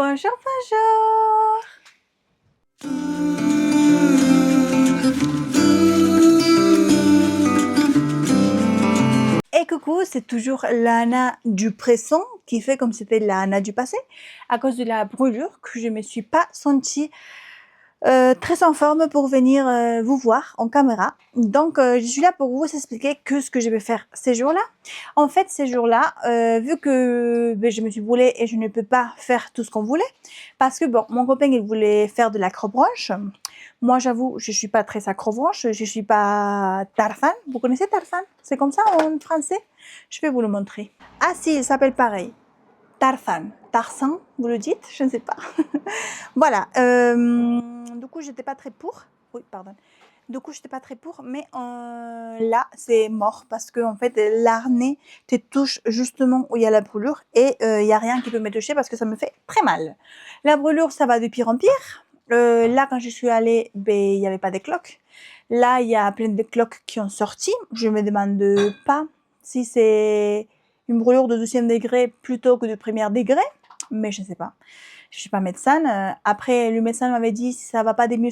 Bonjour, bonjour. Et coucou, c'est toujours Lana du présent qui fait comme c'était Lana du passé à cause de la brûlure que je me suis pas sentie très en forme pour venir vous voir en caméra. Donc, je suis là pour vous expliquer que ce que je vais faire ces jours-là. En fait, ces jours-là, vu que je me suis brûlée et je ne peux pas faire tout ce qu'on voulait, parce que bon, mon copain, il voulait faire de l'acrobranche. Moi, j'avoue, je suis pas très acrobranche, je suis pas Tarzan. Vous connaissez Tarzan? C'est comme ça en français? Je vais vous le montrer. Ah si, il s'appelle pareil. Tarzan. Tarzan, vous le dites? Je ne sais pas. Voilà. Du coup, j'étais pas très pour. Oui, pardon. Du coup, j'étais pas très pour, mais là, c'est mort parce que en fait, l'arnais te touche justement où il y a la brûlure et il y a rien qui peut me toucher parce que ça me fait très mal. La brûlure, ça va de pire en pire. Là, quand je suis allée, il y avait pas de cloques. Là, il y a plein de cloques qui ont sorti. Je me demande pas si c'est une brûlure de 12e degré plutôt que de 1er degré, mais je ne sais pas. Je suis pas médecin. Après, le médecin m'avait dit si ça va pas de mieux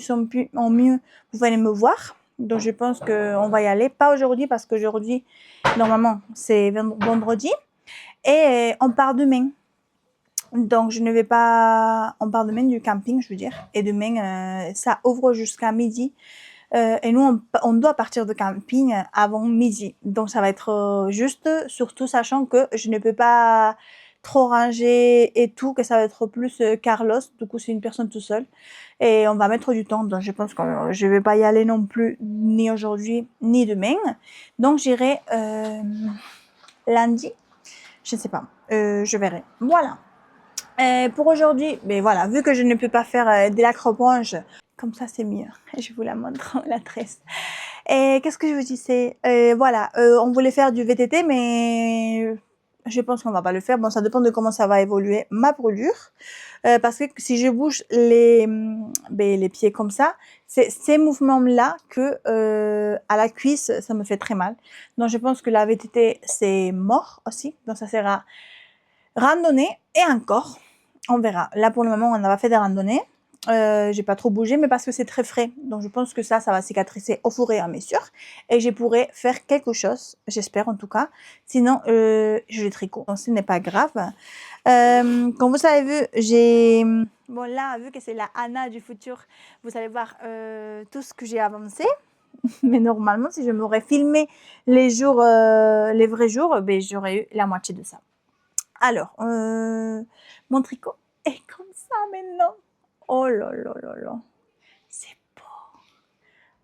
en mieux, vous venez me voir. Donc, je pense qu'on va y aller. Pas aujourd'hui parce qu'aujourd'hui, normalement, c'est vendredi. Et on part demain. Donc, je ne vais pas... On part demain du camping, je veux dire. Et demain, ça ouvre jusqu'à midi. Et nous, on doit partir de camping avant midi. Donc, ça va être juste, surtout sachant que je ne peux pas trop ranger et tout, que ça va être plus Carlos. Du coup, c'est une personne tout seul. Et on va mettre du temps. Donc, je pense que je vais pas y aller non plus, ni aujourd'hui, ni demain. Donc, j'irai lundi. Je ne sais pas. Je verrai. Voilà. Pour aujourd'hui, mais voilà, vu que je ne peux pas faire de l'acrobranche, comme ça c'est mieux. Je vous la montre, la tresse. Et qu'est-ce que je vous disais? Voilà, on voulait faire du VTT, mais je pense qu'on va pas le faire. Bon, ça dépend de comment ça va évoluer ma brûlure. Parce que si je bouge les pieds comme ça, c'est ces mouvements-là que à la cuisse, ça me fait très mal. Donc je pense que la VTT, c'est mort aussi. Donc ça sera randonnée et encore. On verra. Là, pour le moment, on n'a pas fait des randonnées. J'ai pas trop bougé, mais parce que c'est très frais. Donc, je pense que ça va cicatriser au fur et à mesure. Et je pourrais faire quelque chose, j'espère en tout cas. Sinon, je les tricot. Donc, ce n'est pas grave. Comme vous avez vu, j'ai... Bon, là, vu que c'est la Anna du futur, vous allez voir tout ce que j'ai avancé. Mais normalement, si je m'aurais filmé les jours, les vrais jours, j'aurais eu la moitié de ça. Alors, mon tricot est comme ça maintenant. Oh là là là là. C'est beau.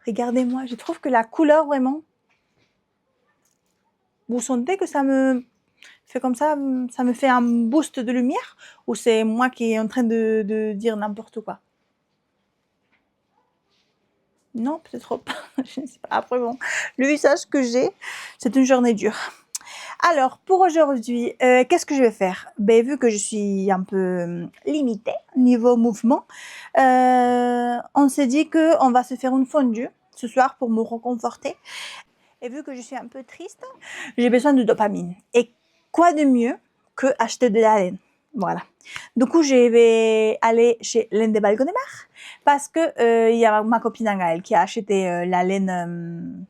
Regardez-moi, je trouve que la couleur vraiment... Vous sentez que ça me fait comme ça me fait un boost de lumière? Ou c'est moi qui est en train de dire n'importe quoi? Non, peut-être pas. Je ne sais pas. Après bon, le visage que j'ai, c'est une journée dure. Alors, pour aujourd'hui, qu'est-ce que je vais faire? Vu que je suis un peu limitée niveau mouvement, on s'est dit qu'on va se faire une fondue ce soir pour me reconforter. Et vu que je suis un peu triste, j'ai besoin de dopamine. Et quoi de mieux que acheter de la laine? Voilà. Du coup, je vais aller chez Laine des Balgonemar parce que il y a ma copine Angaëlle qui a acheté la laine...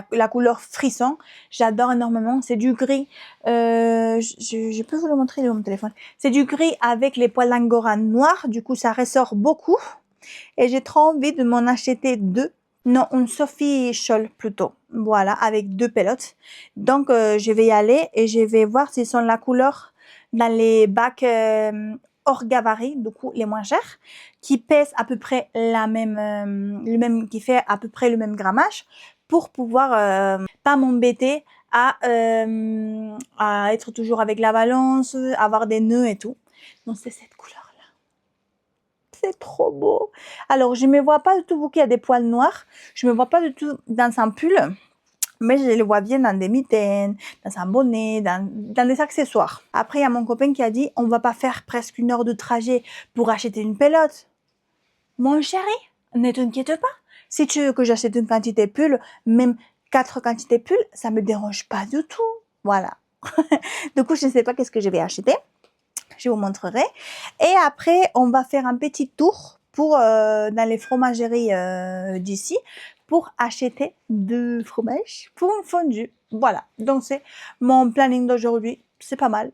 La couleur frisson, j'adore énormément. C'est du gris. Je peux vous le montrer de mon téléphone. C'est du gris avec les poils d'angora noirs. Du coup, ça ressort beaucoup. Et j'ai trop envie de m'en acheter deux. Non, une Sophie Scholl plutôt. Voilà, avec deux pelotes. Donc, je vais y aller et je vais voir s'ils sont la couleur dans les bacs hors gabarit, du coup, les moins chers, qui pèsent à peu près qui fait à peu près le même grammage pour pouvoir pas m'embêter à être toujours avec la balance, avoir des nœuds et tout. Donc, c'est cette couleur. C'est trop beau. Alors, je me vois pas du tout, vous qui a des poils noirs, je me vois pas du tout dans un pull, mais je le vois bien dans des mitaines, dans un bonnet, dans des accessoires. Après, il y a mon copain qui a dit, on va pas faire presque 1 heure de trajet pour acheter une pelote. Mon chéri, ne t'inquiète pas. Si tu veux que j'achète une quantité pull, même 4 quantités pull, ça me dérange pas du tout. Voilà. Du coup, je ne sais pas qu'est-ce que je vais acheter. Je vous montrerai. Et après, on va faire un petit tour pour dans les fromageries d'ici pour acheter du fromage pour une fondue. Voilà, donc c'est mon planning d'aujourd'hui. C'est pas mal.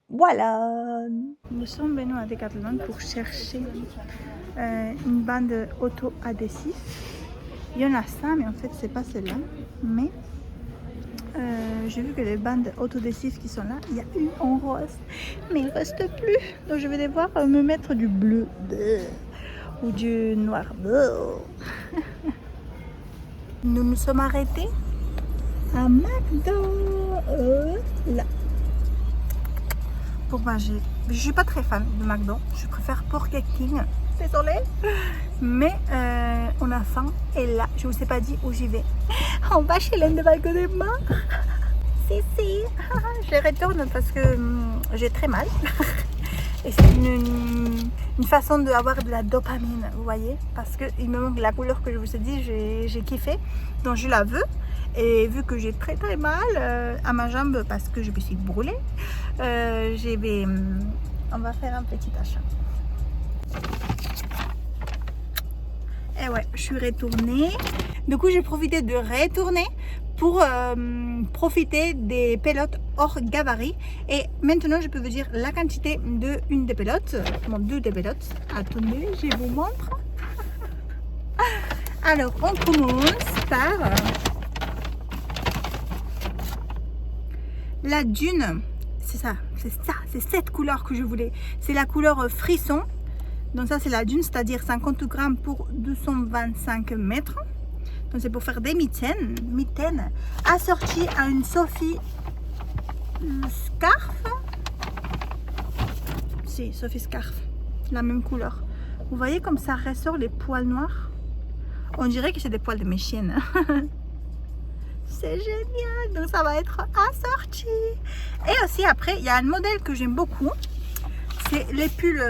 Voilà. Nous sommes venus à Decathlon pour chercher une bande auto-adhésif. Il y en a ça, mais en fait, c'est pas celle-là. Mais j'ai vu que les bandes autoadhésives qui sont là, il y a une en rose, mais il ne reste plus. Donc je vais devoir me mettre du bleu ou du noir. Nous nous sommes arrêtés à McDo, là, pour manger. Je suis pas très fan de McDo, je préfère Burger King. Désolée, mais on a faim et là, je vous ai pas dit où j'y vais. On va chez l'un de Valgodema. Si, je retourne parce que j'ai très mal. Et c'est une façon d'avoir de la dopamine, vous voyez, parce qu'il me manque la couleur que je vous ai dit, j'ai kiffé, donc je la veux. Et vu que j'ai très mal à ma jambe parce que je me suis brûlée, on va faire un petit achat. Et ouais, je suis retournée. Du coup, j'ai profité de retourner pour profiter des pelotes hors gabarit. Et maintenant, je peux vous dire la quantité de une des pelotes. Bon, deux des pelotes. Attendez, je vous montre. Alors, on commence par la dune. C'est cette couleur que je voulais. C'est la couleur frisson. Donc ça, c'est la dune, c'est-à-dire 50 grammes pour 225 mètres. Donc c'est pour faire des mitaines assorties à une Sophie Scarf. Si, Sophie Scarf, la même couleur. Vous voyez comme ça ressort les poils noirs. On dirait que c'est des poils de mes chiennes. C'est génial, donc ça va être assorti. Et aussi après, il y a un modèle que j'aime beaucoup. C'est les pulls,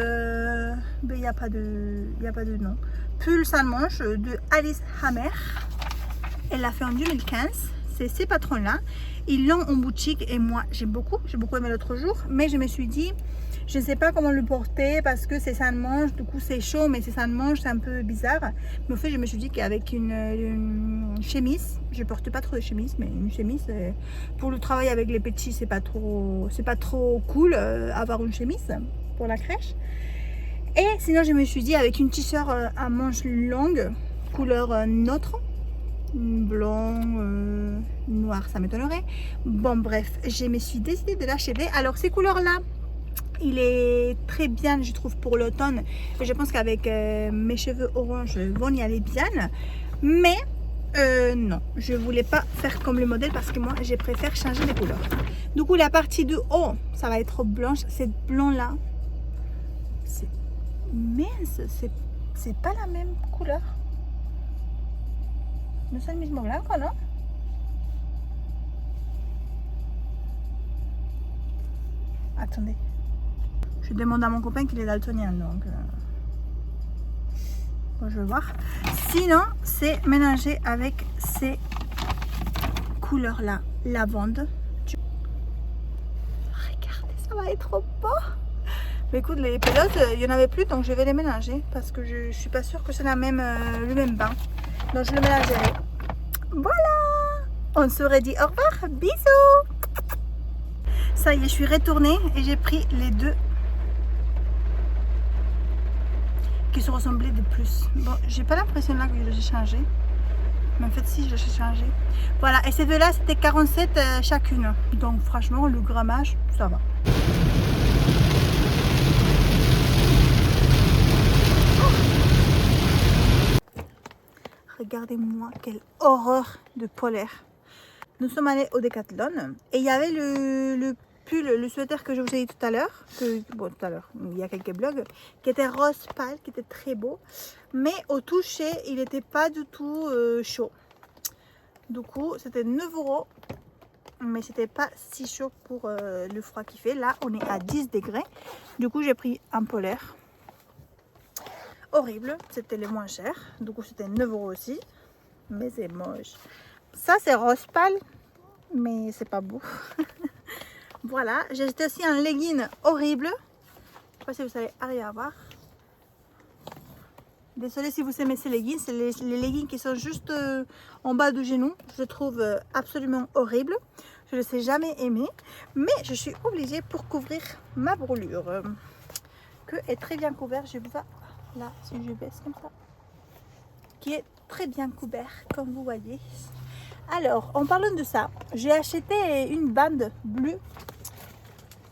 il n'y a pas de nom. Pull sans manche de Alice Hammer. Elle l'a fait en 2015. C'est ces patrons-là. Ils l'ont en boutique et moi j'ai beaucoup aimé l'autre jour. Mais je me suis dit, je ne sais pas comment le porter parce que c'est sans manche. Du coup c'est chaud, mais c'est sans manche, c'est un peu bizarre. Mais au fait, je me suis dit qu'avec une chemise, je ne porte pas trop de chemise, mais une chemise pour le travail avec les petits, c'est pas trop cool avoir une chemise pour la crèche. Et sinon je me suis dit avec une t-shirt à manches longues couleur neutre, blanc, noir, ça m'étonnerait. Bon bref, je me suis décidée de l'acheter. Alors ces couleurs là, il est très bien, je trouve, pour l'automne, et je pense qu'avec mes cheveux orange vont y aller bien. Mais non, je voulais pas faire comme le modèle parce que moi je préfère changer les couleurs. Du coup la partie de haut, ça va être blanche. Cette blanc là, c'est mince, c'est pas la même couleur. No es el mismo blanco, ¿no? Attendez. Je demande à mon copain qu'il est daltonien, donc bon, je vais voir. Sinon, c'est mélangé avec ces couleurs-là, lavande. Regardez, ça va être beau. Mais écoute, les pelotes, il n'y en avait plus, donc je vais les mélanger parce que je suis pas sûre que c'est le même bain. Donc je le mélangerai. Voilà, on se redit au revoir, bisous. Ça y est, je suis retournée et j'ai pris les deux qui se ressemblaient de plus. Bon, j'ai pas l'impression là que j'ai changé, mais en fait si, je l'ai changé. Voilà, et ces deux là c'était 47 chacune, donc franchement le grammage ça va. Regardez-moi quelle horreur de polaire. Nous sommes allés au Decathlon et il y avait le pull, le sweater que je vous ai dit tout à l'heure, il y a quelques blogs, qui était rose pâle, qui était très beau, mais au toucher il n'était pas du tout chaud. Du coup c'était 9 €, mais c'était pas si chaud pour le froid qu'il fait. Là on est à 10 degrés, du coup j'ai pris un polaire. Horrible, c'était les moins chers, du coup c'était 9 € aussi, mais c'est moche. Ça c'est rose pâle, mais c'est pas beau. Voilà, j'ai acheté aussi un legging horrible. Je sais pas si vous savez arriver à voir. Désolée si vous aimez ces leggings, c'est les leggings qui sont juste en bas du genou. Je le trouve absolument horrible. Je ne les ai jamais aimés, mais je suis obligée pour couvrir ma brûlure, que est très bien couvert. Je vois là, si je baisse comme ça, qui est très bien couvert, comme vous voyez. Alors, en parlant de ça, j'ai acheté une bande bleue.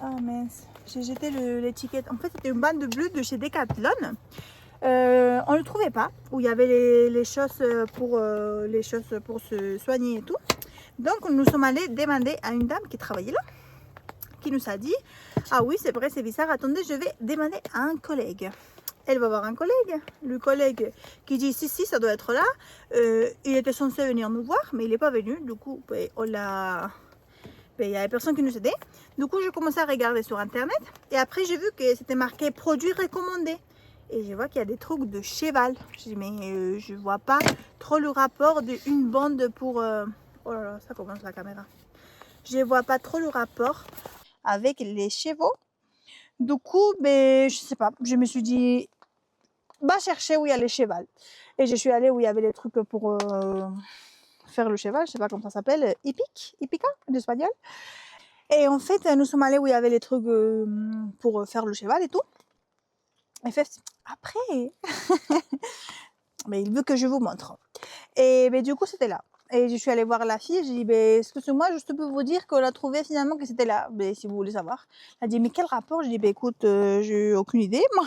Oh mince, j'ai jeté l'étiquette. En fait, c'était une bande bleue de chez Decathlon. On ne le trouvait pas, où il y avait les choses pour se soigner et tout. Donc nous sommes allés demander à une dame qui travaillait là, qui nous a dit: ah oui, c'est vrai, c'est bizarre, attendez, je vais demander à un collègue. Elle va voir un collègue, le collègue qui dit: si, ça doit être là. Il était censé venir nous voir, mais il n'est pas venu. Du coup, ben, il n'y avait personne qui nous aidait. Du coup, j'ai commencé à regarder sur internet et après j'ai vu que c'était marqué produits recommandés. Et je vois qu'il y a des trucs de cheval. Je dis, mais je vois pas trop le rapport d'une bande pour... Oh là là, ça commence la caméra. Je vois pas trop le rapport avec les chevaux. Du coup, ben, je sais pas. Je me suis dit, va chercher où il y a les chevals. Et je suis allée où il y avait les trucs pour faire le cheval. Je sais pas comment ça s'appelle. Hippica, d'espagnol. Et en fait, nous sommes allés où il y avait les trucs pour faire le cheval et tout. Et fait, après, mais il veut que je vous montre. Et ben, du coup, c'était là. Et je suis allée voir la fille, j'ai dit, ben, excusez-moi, je peux vous dire qu'on a trouvé finalement que c'était là, ben, si vous voulez savoir. Elle a dit, mais quel rapport? J'ai dit, ben, écoute, j'ai aucune idée, moi.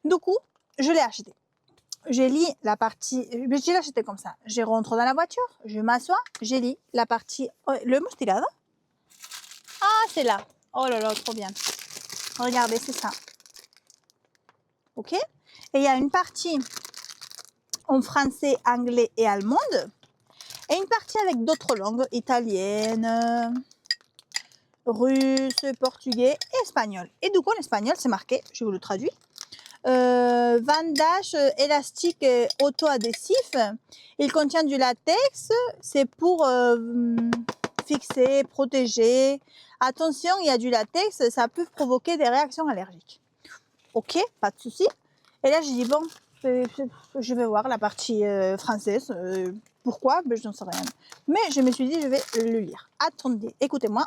Du coup, je l'ai acheté. J'ai lu la partie, je l'ai acheté comme ça. Je rentre dans la voiture, je m'assois, j'ai lu la partie, oh, le mustilado. Ah, c'est là. Oh là là, trop bien. Regardez, c'est ça. Ok? Et il y a une partie en français, anglais et allemande. Et une partie avec d'autres langues, italienne, russe, portugais et espagnol. Et du coup, en espagnol, c'est marqué, je vous le traduis, bandage élastique auto-adhésif. Il contient du latex, c'est pour fixer, protéger. Attention, il y a du latex, ça peut provoquer des réactions allergiques. Ok, pas de souci. Et là, j'ai dit, bon, je vais voir la partie française. Pourquoi? Ben, je n'en sais rien. Mais je me suis dit, je vais le lire. Attendez, écoutez-moi.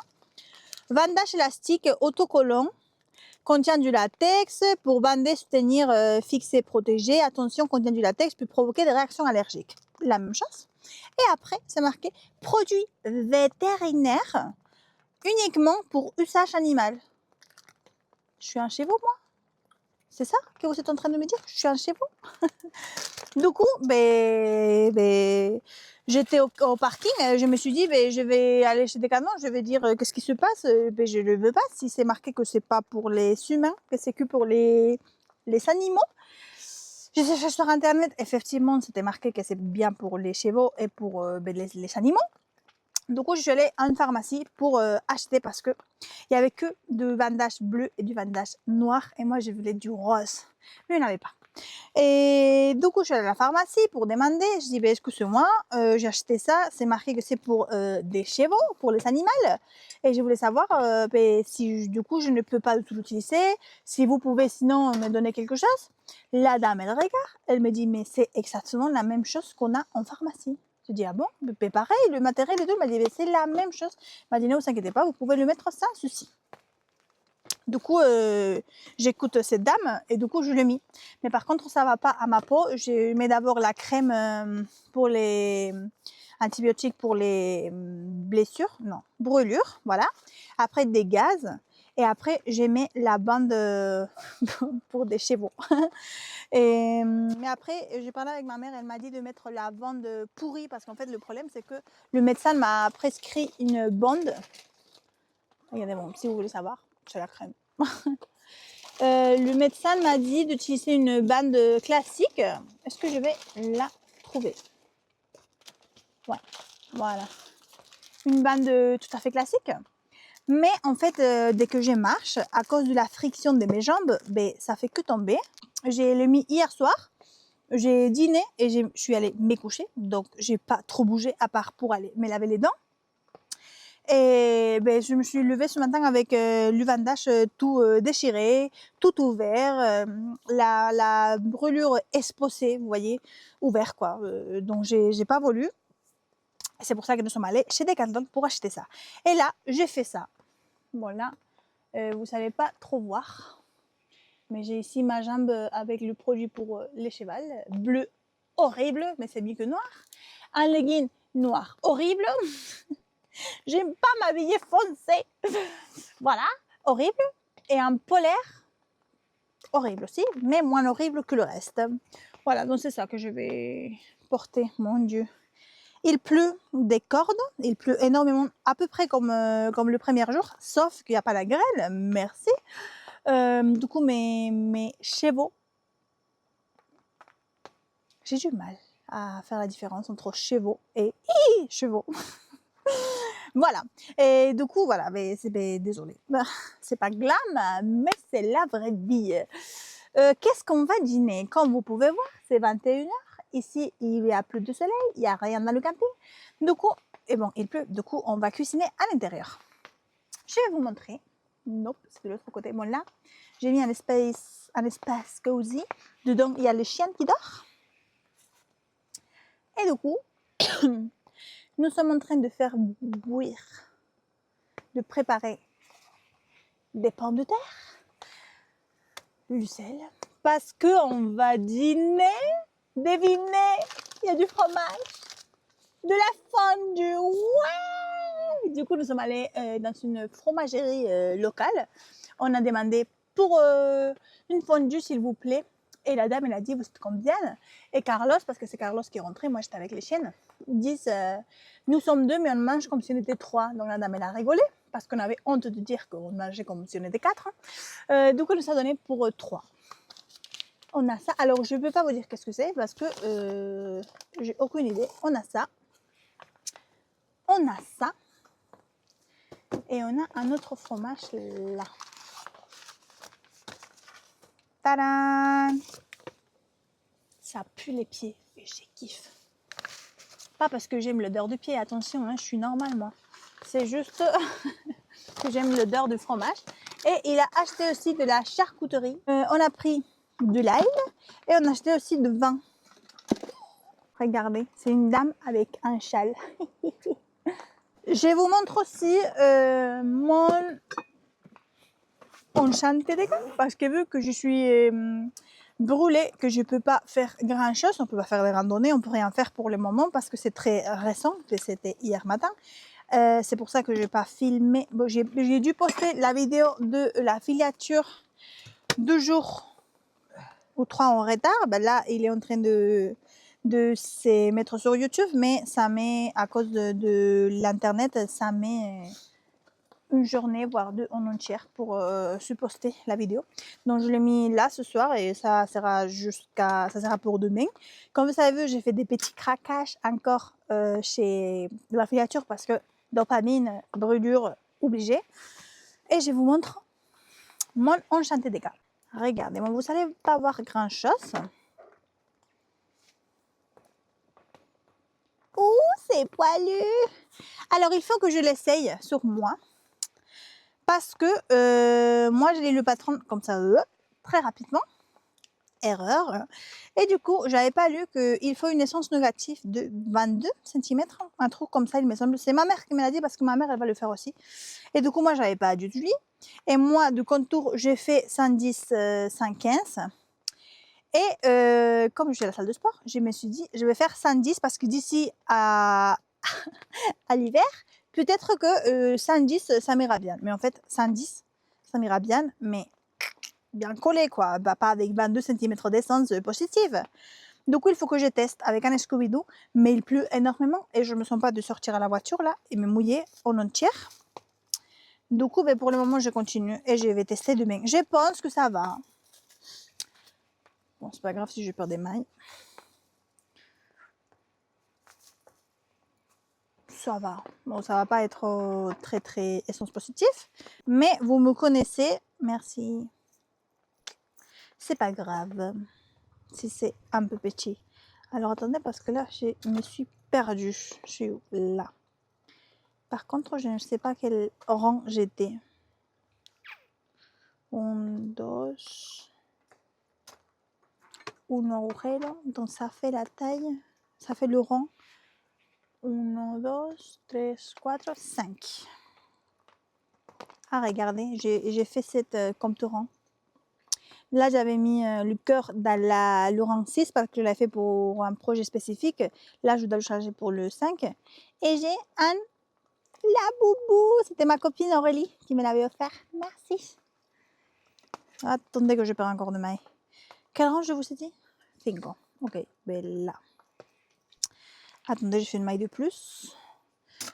Bandage élastique autocollant contient du latex pour bander, soutenir, fixer, protéger. Attention, contient du latex peut provoquer des réactions allergiques. La même chose. Et après, c'est marqué produit vétérinaire uniquement pour usage animal. Je suis un chevaux, moi? C'est ça que vous êtes en train de me dire? Je suis un chevaux? Du coup, j'étais au parking, je me suis dit, je vais aller chez Decathlon, je vais dire qu'est-ce qui se passe. Je ne le veux pas. Si c'est marqué que c'est pas pour les humains, que c'est que pour les animaux. J'ai cherché sur internet, effectivement, c'était marqué que c'est bien pour les chevaux et pour les animaux. Du coup, je suis allée à une pharmacie pour acheter parce que il y avait que du bandage bleu et du bandage noir et moi je voulais du rose, mais il n'y en avait pas. Et du coup, je suis allée à la pharmacie pour demander. Je dis, ben, excusez-moi, j'ai acheté ça. C'est marqué que c'est pour des chevaux, pour les animaux. Et je voulais savoir ben, si du coup, je ne peux pas tout l'utiliser. Si vous pouvez sinon me donner quelque chose. La dame, elle regarde. Elle me dit, mais c'est exactement la même chose qu'on a en pharmacie. Je dis, ah bon? Ben, pareil, le matériel et tout. Elle m'a dit, ben, c'est la même chose. Elle m'a dit, ne vous inquiétez pas, vous pouvez le mettre sans souci. Du coup, j'écoute cette dame et du coup, je l'ai mis. Mais par contre, ça va pas à ma peau. Je mets d'abord la crème pour les antibiotiques pour les blessures, non, brûlures, voilà. Après, des gaz. Et après, je mets la bande pour des chevaux. Mais après, j'ai parlé avec ma mère, elle m'a dit de mettre la bande pourrie parce qu'en fait, le problème, c'est que le médecin m'a prescrit une bande. Regardez, bon, si vous voulez savoir, c'est la crème. Le médecin m'a dit d'utiliser une bande classique. Est-ce que je vais la trouver? Ouais, voilà. Une bande tout à fait classique. Mais en fait, dès que je marche, à cause de la friction de mes jambes, ben, ça fait que tomber. J'ai le mis hier soir. J'ai dîné et je suis allée me coucher. Donc, j'ai pas trop bougé à part pour aller me laver les dents. Et ben, je me suis levée ce matin avec le bandage tout déchiré, tout ouvert, la brûlure exposée, vous voyez, ouvert quoi. Donc j'ai pas voulu. C'est pour ça que nous sommes allés chez Decathlon pour acheter ça. Et là, j'ai fait ça. Bon là, vous savez pas trop voir. Mais j'ai ici ma jambe avec le produit pour les chevals. Bleu horrible, mais c'est mieux que noir. Un legging noir horrible. J'aime pas m'habiller foncé. Voilà, horrible. Et un polaire horrible aussi, mais moins horrible que le reste. Voilà, donc c'est ça que je vais porter, mon Dieu. Il pleut des cordes, il pleut énormément, à peu près comme le premier jour, sauf qu'il n'y a pas la grêle, merci. Du coup, mes chevaux, j'ai du mal à faire la différence entre chevaux et chevaux. Voilà. Et du coup, voilà, mais désolé. C'est pas glam, mais c'est la vraie vie. Qu'est-ce qu'on va dîner? Comme vous pouvez voir, c'est 21h. Ici, il y a plus de soleil, il n'y a rien dans le camping. Du coup, et bon, il pleut. Du coup, on va cuisiner à l'intérieur. Je vais vous montrer. Nope, c'est de l'autre côté. Bon, là, j'ai mis un espace cozy. Dedans, il y a le chien qui dort. Et du coup, nous sommes en train de faire bouillir, de préparer des pommes de terre, du sel, parce que on va dîner. Devinez, il y a du fromage, de la fondue. Ouais. Du coup, nous sommes allés dans une fromagerie locale. On a demandé pour une fondue, s'il vous plaît. Et la dame, elle a dit, vous êtes combien? Et Carlos, parce que c'est Carlos qui est rentré, moi j'étais avec les chiennes, ils disent, nous sommes 2, mais on mange comme si on était 3. Donc la dame, elle a rigolé, parce qu'on avait honte de dire qu'on mangeait comme si on était 4. Du coup, elle nous a donné pour 3. On a ça. Alors, je ne peux pas vous dire qu'est-ce que c'est, parce que j'ai aucune idée. On a ça. On a ça. Et on a un autre fromage là. Tadam! Ça pue les pieds et j'ai kiffe. Pas parce que j'aime l'odeur du pied, attention, hein, je suis normale moi. C'est juste que j'aime l'odeur du fromage. Et il a acheté aussi de la charcuterie. On a pris de l'ail et on a acheté aussi du vin. Regardez, c'est une dame avec un châle. Je vous montre aussi mon enchanté parce que vu que je suis brûlée, que je peux pas faire grand chose, on peut pas faire des randonnées, on peut rien faire pour le moment parce que c'est très récent, c'était hier matin. C'est pour ça que je n'ai pas filmé. Bon, j'ai dû poster la vidéo de la filature 2 jours ou 3 en retard. Ben là, il est en train de se mettre sur YouTube, mais ça met, à cause de l'internet, ça met une journée, voire 2 en entière pour supposter la vidéo. Donc je l'ai mis là ce soir et ça sera pour demain. Comme vous savez, j'ai fait des petits craquages encore chez la filature parce que dopamine, brûlure, obligé. Et je vous montre mon enchanté des gars. Regardez, bon, vous n'allez pas voir grand chose. Ouh, c'est poilu. Alors il faut que je l'essaye sur moi. Parce que moi, j'ai lu le patron comme ça, très rapidement. Erreur. Et du coup, j'avais pas lu qu'il faut une essence négative de 22 cm. Un truc comme ça, il me semble. C'est ma mère qui me l'a dit parce que ma mère, elle va le faire aussi. Et du coup, moi, j'avais pas du tout lu. Et moi, du contour, j'ai fait 110, 115. Et comme je suis à la salle de sport, je me suis dit, je vais faire 110 parce que d'ici à l'hiver, peut-être que 110, ça m'ira bien. Mais en fait, 110, ça m'ira bien, mais bien collé, quoi. Bah, pas avec 22 cm d'essence positive. Du coup, il faut que je teste avec un Scooby-Doo, mais il pleut énormément et je ne me sens pas de sortir à la voiture, là, et me mouiller en entière. Du coup, ben, pour le moment, je continue et je vais tester demain. Je pense que ça va. Bon, c'est pas grave si je perds des mailles. Ça va. Bon, ça va pas être très très essence positive, mais vous me connaissez. Merci. C'est pas grave si c'est un peu petit. Alors attendez parce que là je me suis perdue. Je suis où? Là. Par contre, je ne sais pas quel rang j'étais. 1, 2, un agujero. Donc ça fait la taille, ça fait le rang. 1, 2, 3, 4, 5. Ah, regardez, j'ai fait cette compte rang. Là, j'avais mis le cœur dans le rang 6 parce que je l'ai fait pour un projet spécifique. Là, je dois le charger pour le 5. Et j'ai un Labubu. C'était ma copine Aurélie qui me l'avait offert. Merci. Attendez que je perds encore de mailles. Quel rang je vous ai dit? 5. Ok, ben là. Attendez, je fais une maille de plus.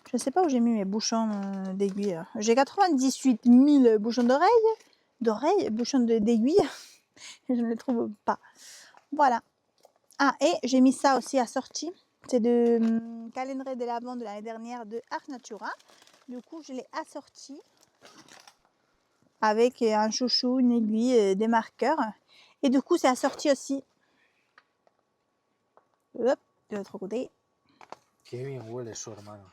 Je ne sais pas où j'ai mis mes bouchons d'aiguille. J'ai 98 000 bouchons d'oreilles, bouchons d'aiguille. Je ne les trouve pas. Voilà. Ah, et j'ai mis ça aussi assorti. C'est de calendrier de l'Avent de l'année dernière de Art Natura. Du coup, je l'ai assorti avec un chouchou, une aiguille, des marqueurs. Et du coup, c'est assorti aussi. Hop, de l'autre côté. Qué bien huele su hermano.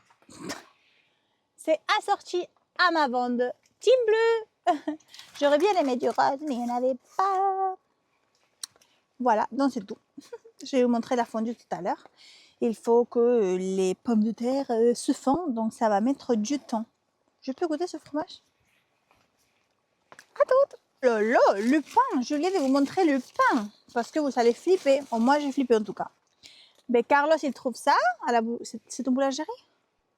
C'est assorti à ma bande Team Bleu. J'aurais bien aimé du rose, mais il n'y en avait pas. Voilà, donc c'est tout. Je vais vous montrer la fondue tout à l'heure. Il faut que les pommes de terre se fondent, donc ça va mettre du temps. Je peux goûter ce fromage? Attends, lolo, le pain. Je voulais vous montrer le pain parce que vous allez flipper. Oh, moi, j'ai flippé en tout cas. Mais Carlos, il trouve ça à la c'est ton boulangerie?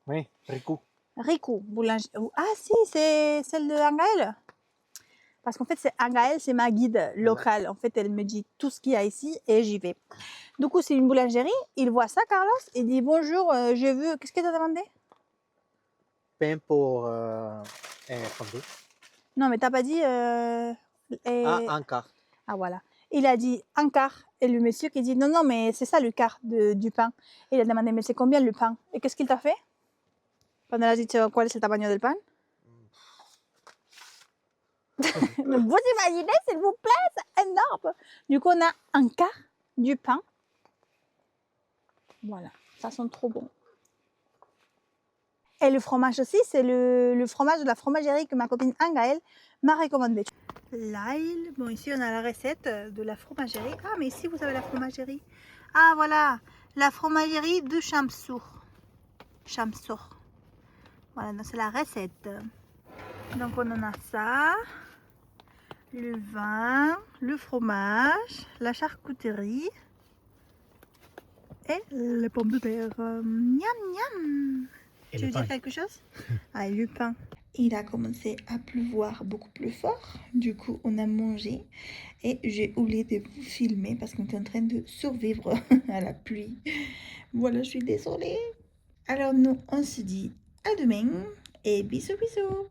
Oui, rico. Rico, boulangerie. Ah si, c'est celle de Angaël. Parce qu'en fait, c'est Angaël, c'est ma guide locale. En fait, elle me dit tout ce qu'il y a ici et j'y vais. Du coup, c'est une boulangerie. Il voit ça, Carlos. Il dit bonjour, je veux. Qu'est-ce que tu as demandé? Pain pour fondue. Non, mais t'as pas dit. Ah, un quart. Ah, voilà. Il a dit un quart. Et le monsieur qui dit non, non, mais c'est ça le quart du pain. Et il a demandé mais c'est combien le pain? Et qu'est-ce qu'il t'a fait? Cuando le has dicho cuál es el tamaño del pan? Vous imaginez, s'il vous plaît, c'est énorme. Du coup, on a un quart du pain. Voilà, ça sent trop bon. Et le fromage aussi, c'est le fromage de la fromagerie que ma copine Angaël m'a recommandé. L'ail, bon ici on a la recette de la fromagerie. Ah mais ici vous avez la fromagerie. Ah voilà, la fromagerie de Chamsour. Chamsour. Voilà, donc c'est la recette. Donc on en a ça, le vin, le fromage, la charcuterie et les pommes de terre. Miam miam. Et Tu le veux pain. dire quelque chose? Ah, le pain. Il a commencé à pleuvoir beaucoup plus fort. Du coup, on a mangé et j'ai oublié de vous filmer parce qu'on est en train de survivre à la pluie. Voilà, je suis désolée. Alors nous, on se dit à demain et bisous bisous.